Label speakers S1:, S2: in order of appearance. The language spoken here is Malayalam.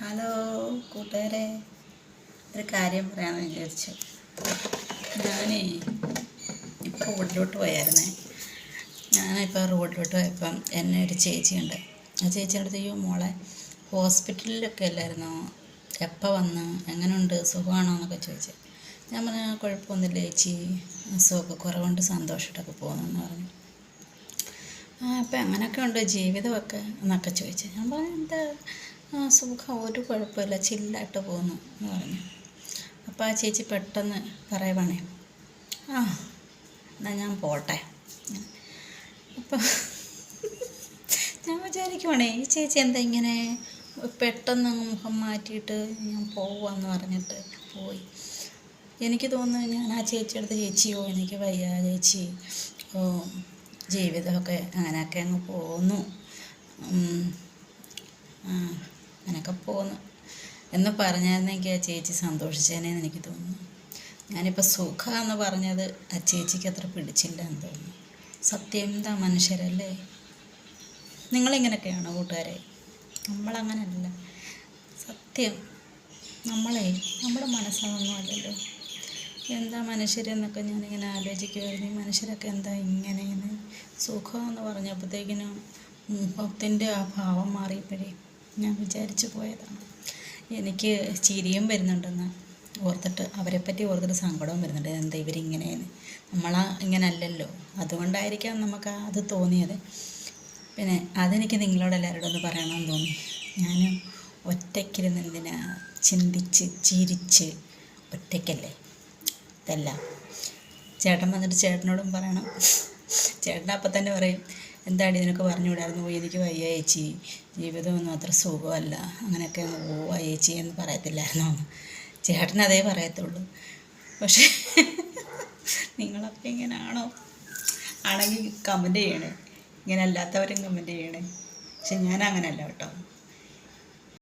S1: ഹലോ കൂട്ടുകാരെ, ഒരു കാര്യം പറയാമെന്ന് വിചാരിച്ചു. ഞാനേ ഇപ്പോൾ റോഡിലോട്ട് പോയായിരുന്നേ. ഞാനിപ്പോൾ റോഡിലോട്ട് പോയപ്പം എന്നെ ഒരു ചേച്ചിയുണ്ട്. ആ ചേച്ചിയുടെ അടുത്ത്, അയ്യോ മോളെ ഹോസ്പിറ്റലിലൊക്കെ അല്ലായിരുന്നോ, എപ്പോൾ വന്ന്, എങ്ങനെയുണ്ട്, സുഖമാണോ എന്നൊക്കെ ചോദിച്ചു. ഞാൻ പറഞ്ഞു കുഴപ്പമൊന്നുമില്ല ചേച്ചി, അസുഖമൊക്കെ കുറവുണ്ട്, സന്തോഷമായിട്ടൊക്കെ പോകുന്നെന്ന് പറഞ്ഞു. അപ്പം എങ്ങനെയൊക്കെ ഉണ്ട് ജീവിതമൊക്കെ എന്നൊക്കെ ചോദിച്ചു. ഞാൻ പറഞ്ഞു എന്താ സുഖം, ഒരു കുഴപ്പമില്ല, ചില്ലായിട്ട് പോകുന്നു എന്ന് പറഞ്ഞു. അപ്പോൾ ആ ചേച്ചി പെട്ടെന്ന് പറയുവാണേ, എന്നാൽ ഞാൻ പോട്ടെ. അപ്പം ഞാൻ വിചാരിക്കുവാണേ, ഈ ചേച്ചി എന്താ ഇങ്ങനെ പെട്ടെന്ന് മുഖം മാറ്റിയിട്ട് ഞാൻ പോവാന്ന് പറഞ്ഞിട്ട് പോയി. എനിക്ക് തോന്നുന്നു ഞാൻ ആ ചേച്ചിയുടെ ചേച്ചിയോ എനിക്ക് വയ്യ ചേച്ചി, ജീവിതമൊക്കെ അങ്ങനെയൊക്കെ അങ്ങ് പോന്നു, അങ്ങനെയൊക്കെ പോന്നു എന്ന് പറഞ്ഞായിരുന്നെങ്കിൽ ആ ചേച്ചി സന്തോഷിച്ചേനേന്ന് എനിക്ക് തോന്നുന്നു. ഞാനിപ്പോൾ സുഖമെന്ന് പറഞ്ഞത് ആ ചേച്ചിക്ക് അത്ര പിടിച്ചില്ല എന്ന് തോന്നുന്നു. സത്യം എന്താ മനുഷ്യരല്ലേ? നിങ്ങളിങ്ങനെയൊക്കെയാണോ കൂട്ടുകാരെ? നമ്മളങ്ങനല്ല. സത്യം നമ്മുടെ മനസ്സൊന്നും അല്ലല്ലോ. എന്താ മനുഷ്യരെന്നൊക്കെ ഞാനിങ്ങനെ ആലോചിക്കുമായിരുന്നു. ഈ മനുഷ്യരൊക്കെ എന്താ ഇങ്ങനെയെന്ന്. സുഖമെന്ന് പറഞ്ഞപ്പോഴത്തേക്കിനും മുഖത്തിൻ്റെ ആ ഭാവം മാറിയപ്പോഴേ ഞാൻ വിചാരിച്ചു പോയതാണ്. എനിക്ക് ചിരിയും വരുന്നുണ്ടെന്ന് ഓർത്തിട്ട്, അവരെപ്പറ്റി ഓർത്തിട്ട് സങ്കടവും വരുന്നുണ്ട്. എന്താ ഇവരിങ്ങനെയെന്ന്, ഇങ്ങനെ അല്ലല്ലോ, അതുകൊണ്ടായിരിക്കാം നമുക്ക് അത് തോന്നിയത്. പിന്നെ അതെനിക്ക് നിങ്ങളോടെല്ലാവരോടും ഒന്ന് പറയണമെന്ന് തോന്നി. ഞാൻ ഒറ്റയ്ക്കിരുന്ന് എന്തിനാ ചിന്തിച്ച് ചിരിച്ച്, ഒറ്റയ്ക്കല്ലേ ഇതെല്ലാം. ചേട്ടൻ വന്നിട്ട് ചേട്ടനോടും പറയണം. ചേട്ടൻ അപ്പം തന്നെ പറയും, എന്താടി നിനക്ക് പറഞ്ഞുകൂടായിരുന്നു, എനിക്ക് വയ്യ ചേച്ചി, ജീവിതമൊന്നും അത്ര സുഖമല്ല, അങ്ങനെയൊക്കെ അങ്ങ് പോവാ ചേച്ചി എന്ന് പറയത്തില്ലായിരുന്നോ? ചേട്ടൻ അതേ പറയത്തുള്ളൂ. പക്ഷേ നിങ്ങളൊക്കെ ഇങ്ങനെയാണോ? ആണെങ്കിൽ കമൻറ്റ് ചെയ്യണേ. ഇങ്ങനെ അല്ലാത്തവരും കമൻറ്റ് ചെയ്യണേ. പക്ഷെ ഞാൻ അങ്ങനെയല്ല കേട്ടോ.